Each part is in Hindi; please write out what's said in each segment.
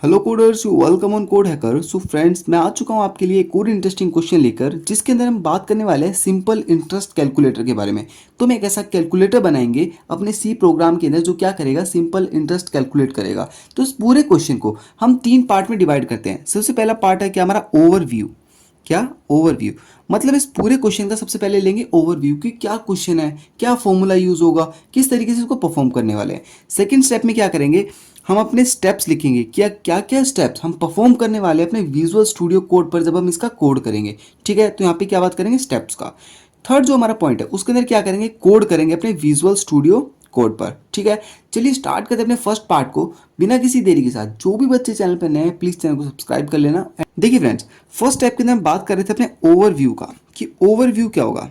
Hello coders, welcome on code hacker. So friends, मैं आ चुका हूँ आपके लिए एक और इंटरेस्टिंग क्वेश्चन लेकर, जिसके अंदर हम बात करने वाले हैं सिंपल इंटरेस्ट कैलकुलेटर के बारे में। तो हम एक ऐसा कैलकुलेटर बनाएंगे अपने सी प्रोग्राम के अंदर जो क्या करेगा, सिंपल इंटरेस्ट कैलकुलेट करेगा। तो इस पूरे क्वेश्चन को हम 3 पार्ट में डिवाइड करते हैं। सबसे पहला पार्ट है क्या, हमारा ओवरव्यू। क्या ओवरव्यू मतलब इस पूरे क्वेश्चन का सबसे पहले लेंगे ओवरव्यू कि क्या क्वेश्चन है, क्या फॉर्मूला यूज होगा, किस तरीके से इसको परफॉर्म करने वाले हैं। सेकंड स्टेप में क्या करेंगे, हम अपने स्टेप्स लिखेंगे, क्या क्या क्या स्टेप्स हम परफॉर्म करने वाले हैं अपने विजुअल स्टूडियो कोड पर जब हम इसका कोड करेंगे। ठीक है, तो यहाँ पे क्या बात करेंगे, स्टेप्स का। थर्ड जो हमारा पॉइंट है उसके अंदर क्या करेंगे, कोड करेंगे अपने विजुअल स्टूडियो कोड पर। ठीक है, चलिए स्टार्ट करते हैं अपने फर्स्ट पार्ट को बिना किसी देरी के साथ। जो भी बच्चे चैनल पर नए हैं प्लीज चैनल को सब्सक्राइब कर लेना। देखिए फ्रेंड्स, फर्स्ट स्टेप के अंदर हम बात कर रहे थे अपने ओवरव्यू का कि ओवरव्यू क्या होगा।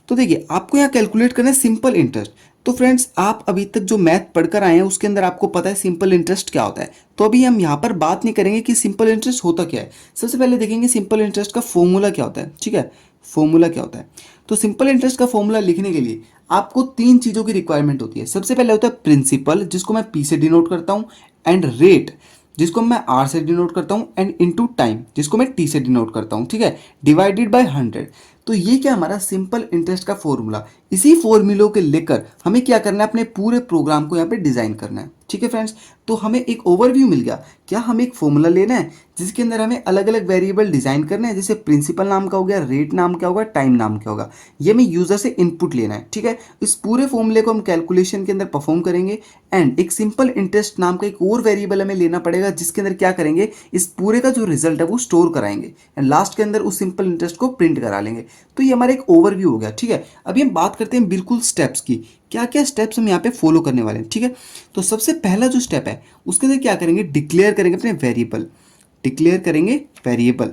तो देखिए, आपको यहाँ कैलकुलेट करना है सिंपल इंटरेस्ट। तो फ्रेंड्स, आप अभी तक जो मैथ पढ़कर आए हैं उसके अंदर आपको पता है सिंपल इंटरेस्ट क्या होता है। तो अभी हम यहाँ पर बात नहीं करेंगे कि सिंपल इंटरेस्ट होता क्या है। सबसे पहले देखेंगे सिंपल इंटरेस्ट का फॉर्मूला क्या होता है। ठीक है, फॉर्मूला क्या होता है। तो सिंपल इंटरेस्ट का फॉर्मूला लिखने के लिए आपको 3 चीज़ों की रिक्वायरमेंट होती है। सबसे पहले होता है प्रिंसिपल, जिसको मैं पी से डिनोट करता हूँ, एंड रेट, जिसको मैं आर से डिनोट करता हूँ, एंड इनटू टाइम, जिसको मैं टी से डिनोट करता हूँ। ठीक है, डिवाइडेड बाय 100। तो ये क्या, हमारा सिंपल इंटरेस्ट का फॉर्मूला। इसी फॉर्मूलों के लेकर हमें क्या करना है, अपने पूरे प्रोग्राम को यहाँ पे डिजाइन करना है। ठीक है फ्रेंड्स, तो हमें एक ओवरव्यू मिल गया। क्या हमें एक फॉर्मूला लेना है जिसके अंदर हमें अलग अलग वेरिएबल डिजाइन करने हैं, जैसे प्रिंसिपल नाम का हो गया, रेट नाम क्या होगा, टाइम नाम क्या होगा। ये हमें यूजर से इनपुट लेना है। ठीक है, इस पूरे फॉर्मूले को हम कैलकुलेशन के अंदर परफॉर्म करेंगे। एंड एक सिंपल इंटरेस्ट नाम का एक और वेरिएबल हमें लेना पड़ेगा, जिसके अंदर क्या करेंगे, इस पूरे का जो रिजल्ट है वो स्टोर कराएंगे एंड लास्ट के अंदर उस सिंपल इंटरेस्ट को प्रिंट करा लेंगे। तो ये हमारा एक ओवरव्यू हो गया। ठीक है, अभी हम बात करते हैं बिल्कुल स्टेप्स की, क्या क्या स्टेप्स हम यहाँ पे फॉलो करने वाले हैं। ठीक है, तो सबसे पहला जो स्टेप है उसके अंदर क्या करेंगे, डिक्लेयर करेंगे अपने वेरिएबल। डिक्लेयर करेंगे वेरिएबल।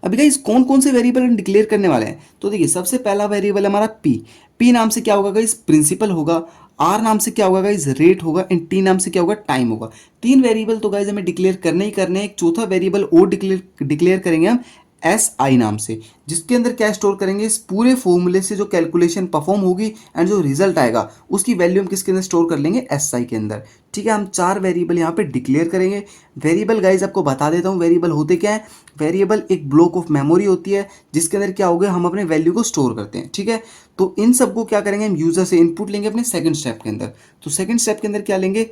अभी गाइस, कौन कौन से वेरिएबल हम डिक्लेयर करने वाले हैं। तो देखिए, सबसे पहला वेरिएबल हमारा पी। पी नाम से क्या होगा गाइस, प्रिंसिपल होगा। आर नाम से क्या होगा गाइस, रेट होगा। एंड टी नाम से क्या होगा, टाइम होगा। 3 वेरिएबल तो गाइस हमें डिक्लेयर करने ही करने हैं। एक चौथा वेरिएबल और डिक्लेयर करेंगे हम एस आई नाम से, जिसके अंदर क्या स्टोर करेंगे, इस पूरे फॉर्मूले से जो कैलकुलेशन परफॉर्म होगी एंड जो रिजल्ट आएगा उसकी वैल्यू हम किसके अंदर स्टोर कर लेंगे, एस आई के अंदर। ठीक है, हम 4 वेरिएबल यहाँ पे डिक्लेयर करेंगे। वेरिएबल गाइज आपको बता देता हूँ वेरिएबल होते क्या है। वेरिएबल एक ब्लॉक ऑफ मेमोरी होती है, जिसके अंदर क्या होगा, हम अपने वैल्यू को स्टोर करते हैं। ठीक है, तो इन सबको क्या करेंगे, हम यूजर से इनपुट लेंगे अपने सेकंड स्टेप के अंदर। तो सेकंड स्टेप के अंदर क्या लेंगे,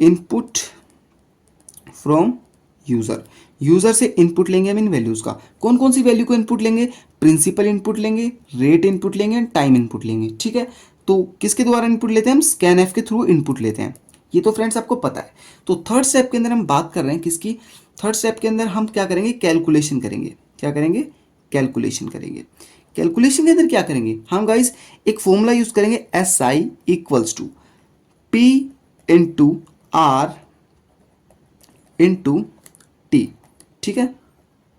इनपुट फ्रॉम यूजर। यूजर से इनपुट लेंगे हम इन वैल्यूज का। कौन कौन सी वैल्यू को इनपुट लेंगे, प्रिंसिपल इनपुट लेंगे, रेट इनपुट लेंगे, टाइम इनपुट लेंगे। ठीक है, तो किसके द्वारा इनपुट लेते हैं, हम स्कैन एफ के थ्रू इनपुट लेते हैं। ये तो फ्रेंड्स आपको पता है। तो थर्ड स्टेप के अंदर हम बात कर रहे हैं किसकी, थर्ड स्टेप के अंदर हम क्या करेंगे, कैलकुलेशन करेंगे। क्या करेंगे, कैलकुलेशन करेंगे। कैलकुलेशन के अंदर क्या करेंगे हम गाइस, एक फॉर्मूला यूज करेंगे, S I equals to P into R into T. ठीक है,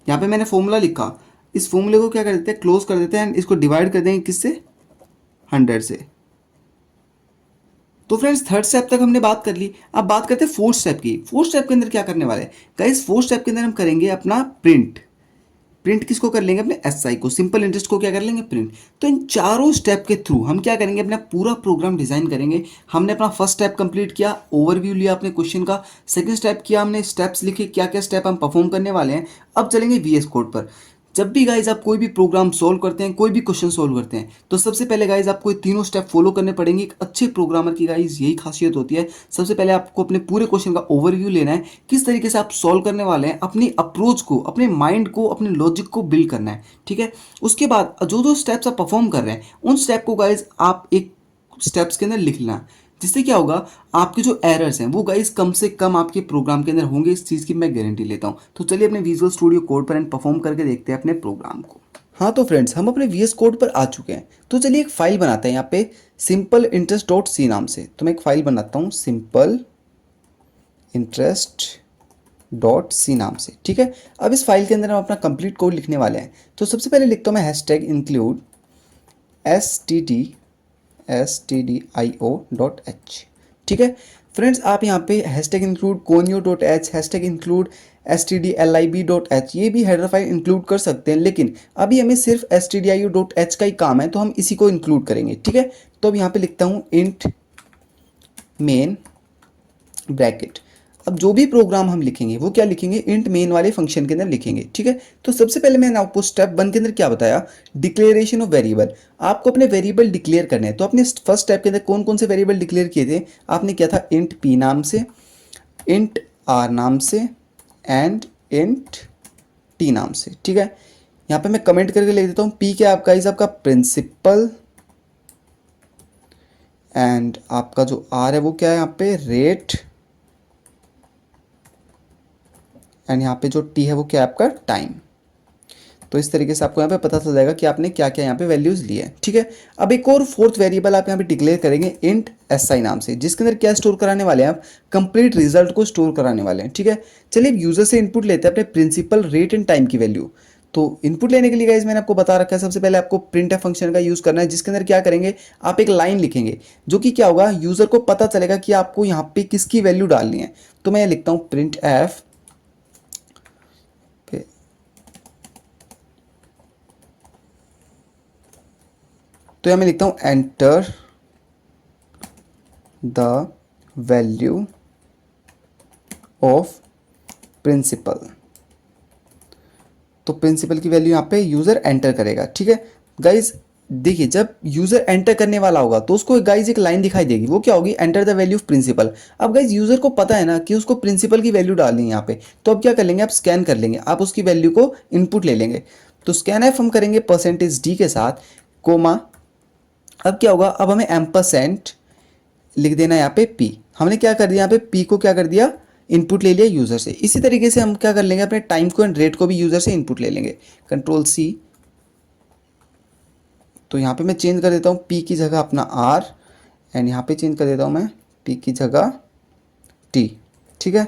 यहाँ पे मैंने फॉर्मूला लिखा। इस फॉर्मूले को क्या कर देते हैं, क्लोज कर देते हैं एंड इसको डिवाइड कर देंगे किससे, 100 से। तो फ्रेंड्स, थर्ड स्टेप तक हमने बात कर ली। अब बात करते हैं फोर्थ स्टेप की। फोर्थ स्टेप के अंदर क्या करने वाले हैं गाइस, फोर्थ स्टेप के अंदर हम करेंगे अपना प्रिंट। प्रिंट किसको कर लेंगे, अपने एस आई को, सिंपल इंटरेस्ट को क्या कर लेंगे, प्रिंट। तो इन चारों स्टेप के थ्रू हम क्या करेंगे, अपना पूरा प्रोग्राम डिजाइन करेंगे। हमने अपना फर्स्ट स्टेप कंप्लीट किया, ओवरव्यू लिया अपने क्वेश्चन का। सेकंड स्टेप किया हमने, स्टेप्स लिखे, क्या क्या स्टेप हम परफॉर्म करने वाले हैं। अब चलेंगे वीएस कोड पर। जब भी गाइज आप कोई भी प्रोग्राम सॉल्व करते हैं, कोई भी क्वेश्चन सॉल्व करते हैं, तो सबसे पहले गाइज आपको ये तीनों स्टेप फॉलो करने पड़ेंगे। एक अच्छे प्रोग्रामर की गाइज यही खासियत होती है। सबसे पहले आपको अपने पूरे क्वेश्चन का ओवरव्यू लेना है, किस तरीके से आप सॉल्व करने वाले हैं, अपनी अप्रोच को, अपने माइंड को, अपने लॉजिक को बिल्ड करना है। ठीक है, उसके बाद जो जो स्टेप्स आप परफॉर्म कर रहे हैं उन स्टेप को गाइज आप एक स्टेप्स के अंदर लिख लेना, जिससे क्या होगा, आपके जो एरर्स हैं वो गाइस कम से कम आपके प्रोग्राम के अंदर होंगे। इस चीज़ की मैं गारंटी लेता हूँ। तो चलिए अपने विजुअल स्टूडियो कोड पर एंड परफॉर्म करके देखते हैं अपने प्रोग्राम को। हाँ तो फ्रेंड्स, हम अपने वीएस कोड पर आ चुके हैं। तो चलिए एक फाइल बनाते हैं यहाँ पे, सिंपल इंटरेस्ट डॉट सी नाम से। तो मैं एक फाइल बनाता हूँ सिंपल इंटरेस्ट डॉट सी नाम से। ठीक है, अब इस फाइल के अंदर हम अपना कंप्लीट कोड लिखने वाले हैं। तो सबसे पहले लिखता हूँ मैं हैशटैग इंक्लूड stdio.h। ठीक है फ्रेंड्स, आप यहाँ पे hashtag include conio.h, hashtag include stdlib.h, ये भी हेडर फाइल इंक्लूड कर सकते हैं, लेकिन अभी हमें सिर्फ stdio.h का ही काम है, तो हम इसी को इंक्लूड करेंगे। ठीक है, तो अब यहाँ पे लिखता हूँ इंट मेन ब्रैकेट। अब जो भी प्रोग्राम हम लिखेंगे वो क्या लिखेंगे, इंट मेन वाले फंक्शन के अंदर लिखेंगे, ठीक है। तो सबसे पहले मैंने आपको स्टेप 1 के अंदर क्या बताया, डिक्लेरेशन ऑफ वेरिएबल। आपको अपने वेरिएबल डिक्लेयर करने हैं। तो अपने फर्स्ट स्टेप के अंदर कौन कौन से वेरिएबल डिक्लेयर किए थे, आपने किया था इंट पी नाम से, इंट आर नाम से एंड इंट टी नाम से, ठीक है। यहाँ पे मैं कमेंट करके लिख देता हूँ, पी क्या आपका इज आपका प्रिंसिपल एंड आपका जो आर है वो क्या है यहाँ पे रेट एंड यहाँ पे जो टी है वो क्या है आपका टाइम। तो इस तरीके से आपको यहाँ पे पता चल जाएगा कि आपने क्या क्या यहाँ पे वैल्यूज लिए हैं, ठीक है। अब एक और फोर्थ वेरिएबल आप यहाँ पे डिक्लेयर करेंगे इंट एस आई नाम से, जिसके अंदर क्या स्टोर कराने वाले हैं आप, कंप्लीट रिजल्ट को स्टोर कराने वाले हैं, ठीक है। चलिए यूजर से इनपुट लेते हैं अपने प्रिंसिपल रेट एंड टाइम की वैल्यू। तो इनपुट लेने के लिए गाइस मैंने आपको बता रखा है, सबसे पहले आपको प्रिंट फंक्शन का यूज करना है, जिसके अंदर क्या करेंगे, आप एक लाइन लिखेंगे जो कि क्या होगा, यूजर को पता चलेगा कि आपको यहाँ पे किसकी वैल्यू डालनी है। तो मैं लिखता हूँ प्रिंट एफ, तो यहाँ मैं लिखता हूँ enter the value of principal. तो प्रिंसिपल की वैल्यू यहाँ पे यूजर एंटर करेगा, ठीक है। गाइज देखिए, जब यूजर एंटर करने वाला होगा तो उसको गाइज एक लाइन दिखाई देगी, वो क्या होगी, enter the value of principal. अब गाइज यूजर को पता है ना कि उसको प्रिंसिपल की वैल्यू डालनी है यहाँ पे, तो अब क्या कर लेंगे, आप स्कैन कर लेंगे, आप उसकी वैल्यू को इनपुट ले लेंगे। तो स्कैन एफ हम करेंगे परसेंटेज डी के साथ कोमा। अब क्या होगा, अब हमें एम्परसेंट लिख देना है यहाँ पे पी। हमने क्या कर दिया, यहाँ पे पी को क्या कर दिया, इनपुट ले लिया यूज़र से। इसी तरीके से हम क्या कर लेंगे, अपने टाइम को एंड रेट को भी यूज़र से इनपुट ले लेंगे, कंट्रोल सी। तो यहाँ पे मैं चेंज कर देता हूँ पी की जगह अपना आर एंड यहाँ पे चेंज कर देता हूँ मैं पी की जगह टी, ठीक है।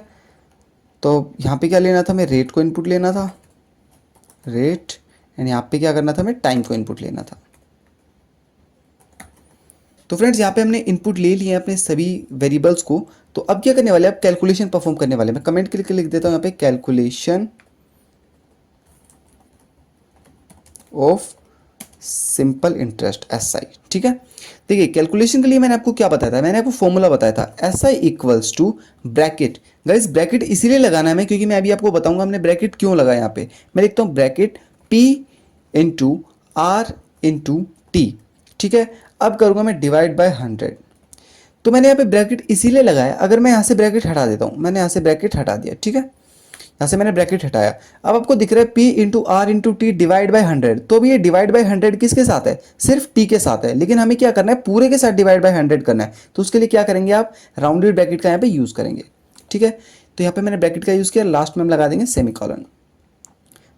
तो यहाँ पे क्या लेना था, मैं रेट को इनपुट लेना था, रेट, एंड यहाँ पे क्या करना था, मैं टाइम को इनपुट लेना था। तो फ्रेंड्स यहाँ पे हमने इनपुट ले लिए हैं अपने सभी वेरिएबल्स को। तो अब क्या करने वाले हैं, अब कैलकुलेशन परफॉर्म करने वाले हैं। मैं कमेंट करके लिख देता हूँ यहाँ पे calculation of simple interest S I, ठीक है। देखिए कैलकुलेशन के लिए मैंने आपको क्या बताया था, मैंने आपको फॉर्मूला बताया था S I equals to bracket. Guys bracket इसीलिए लगाना है मैं, क्योंकि मैं अभी आपको बताऊंगा हमने ब्रैकेट क्यों लगाया। यहाँ पे मैं लिखता हूँ bracket P into R into T, ठीक है। अब करूँगा मैं डिवाइड बाय 100। तो मैंने यहाँ पे ब्रैकेट इसीलिए लगाया, अगर मैं यहाँ से ब्रैकेट हटा देता हूँ, मैंने यहाँ से ब्रैकेट हटा दिया, ठीक है, यहाँ से मैंने ब्रैकेट हटाया। अब आपको दिख रहा है P into R into T divide by 100। तो अभी ये डिवाइड बाई 100 किसके साथ है, सिर्फ टी के साथ है, लेकिन हमें क्या करना है, पूरे के साथ डिवाइड बाई 100 करना है। तो उसके लिए क्या करेंगे, आप राउंडेड ब्रैकेट का यहाँ पे यूज़ करेंगे, ठीक है। तो यहाँ पे मैंने ब्रैकेट का यूज़ किया, लास्ट में हम लगा देंगे सेमीकोलन।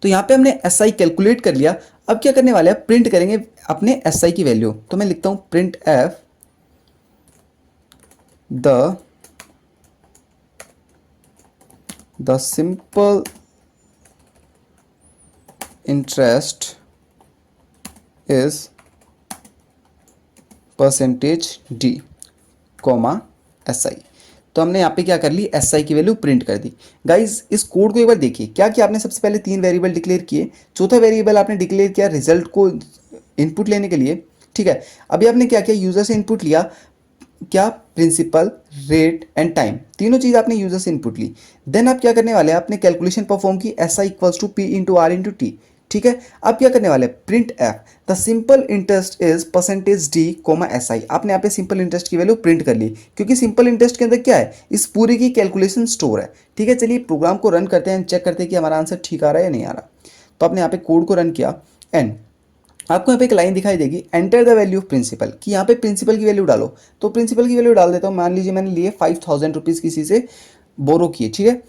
तो यहाँ पे हमने एस आई कैलकुलेट कर लिया। अब क्या करने वाले हैं, प्रिंट करेंगे अपने एस आई की वैल्यू। तो मैं लिखता हूँ print F the simple interest is percentage D comma S I. तो हमने यहाँ पे क्या कर ली, एस आई की वैल्यू प्रिंट कर दी। गाइज इस कोड को एक बार देखिए, क्या किया आपने, सबसे पहले 3 वेरिएबल डिक्लेयर किए, चौथा वेरिएबल आपने डिक्लेयर किया रिजल्ट को इनपुट लेने के लिए, ठीक है। अभी आपने क्या किया, यूजर से इनपुट लिया, क्या, प्रिंसिपल, रेट एंड टाइम, तीनों चीज आपने यूजर से इनपुट ली। देन आप क्या करने वाले हैं, आपने कैलकुलेशन परफॉर्म की, S I equals to P into R into T, ठीक है। अब क्या करने वाले, print F the simple interest is percentage D comma S I. आपने यहाँ पे सिंपल इंटरेस्ट की वैल्यू प्रिंट कर ली, क्योंकि सिंपल इंटरेस्ट के अंदर क्या है, इस पूरी की कैलकुलेशन स्टोर है, ठीक है। चलिए प्रोग्राम को रन करते हैं, चेक करते हैं कि हमारा आंसर ठीक आ रहा है या नहीं आ रहा। तो आपने यहाँ पे कोड को रन किया एंड आपको यहाँ पे एक लाइन दिखाई देगी, enter the value of principal, कि यहाँ पे प्रिंसिपल की वैल्यू डालो। तो प्रिंसिपल की वैल्यू डाल देता हूँ, मान लीजिए मैंने लिए 5000 रुपीज़ किसी से बोरो किए, ठीक है।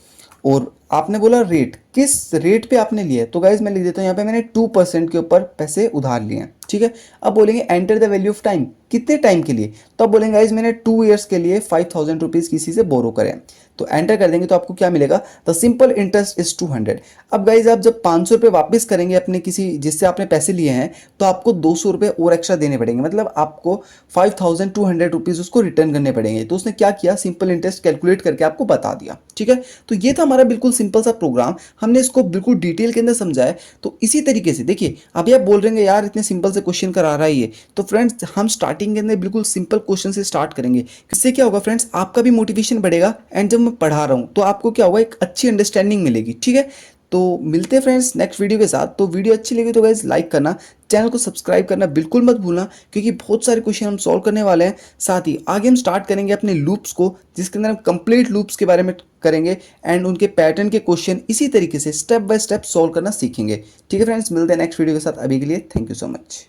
और आपने बोला रेट, किस रेट पे आपने लिए, तो गाइज मैं लिख देता हूँ यहाँ पे मैंने 2% के ऊपर पैसे उधार लिए हैं, ठीक है। अब बोलेंगे enter the value of time, कितने टाइम के लिए, तो अब बोलेंगे गाइज मैंने 2 ईयर्स के लिए 5000 रुपीज़ किसी से बोरो करें। तो एंटर कर देंगे तो आपको क्या मिलेगा, द सिंपल इंटरेस्ट इज 200। अब गाइज आप जब 500 रुपये वापस करेंगे अपने किसी जिससे आपने पैसे लिए हैं, तो आपको 200 रुपये और एक्स्ट्रा देने पड़ेंगे, मतलब आपको 5200 रुपीज़ उसको रिटर्न करने पड़ेंगे। तो उसने क्या किया, सिंपल इंटरेस्ट कैलकुलेट करके आपको बता दिया, ठीक है। तो ये था हमारा बिल्कुल सिंपल सा प्रोग्राम, हमने इसको बिल्कुल डिटेल के अंदर समझा है। तो इसी तरीके से देखिए, अभी आप बोल रहे हैं यार इतने सिंपल से क्वेश्चन करा रहा है ये, तो फ्रेंड्स हम स्टार्टिंग के अंदर बिल्कुल सिंपल क्वेश्चन से स्टार्ट करेंगे। इससे क्या होगा फ्रेंड्स, आपका भी मोटिवेशन बढ़ेगा, एंड जब मैं पढ़ा रहा हूँ तो आपको क्या होगा, एक अच्छी अंडरस्टैंडिंग मिलेगी। ठीक है, तो मिलते हैं फ्रेंड्स नेक्स्ट वीडियो के साथ। तो वीडियो अच्छी लगी तो गाइज लाइक करना, चैनल को सब्सक्राइब करना बिल्कुल मत भूलना, क्योंकि बहुत सारे क्वेश्चन हम सॉल्व करने वाले हैं। साथ ही आगे हम स्टार्ट करेंगे अपने लूप्स को, जिसके अंदर हम कंप्लीट लूप्स के बारे में करेंगे एंड उनके पैटर्न के क्वेश्चन इसी तरीके से स्टेप बाय स्टेप सॉल्व करना सीखेंगे। ठीक है फ्रेंड्स, मिलते हैं नेक्स्ट वीडियो के साथ। अभी के लिए थैंक यू सो मच।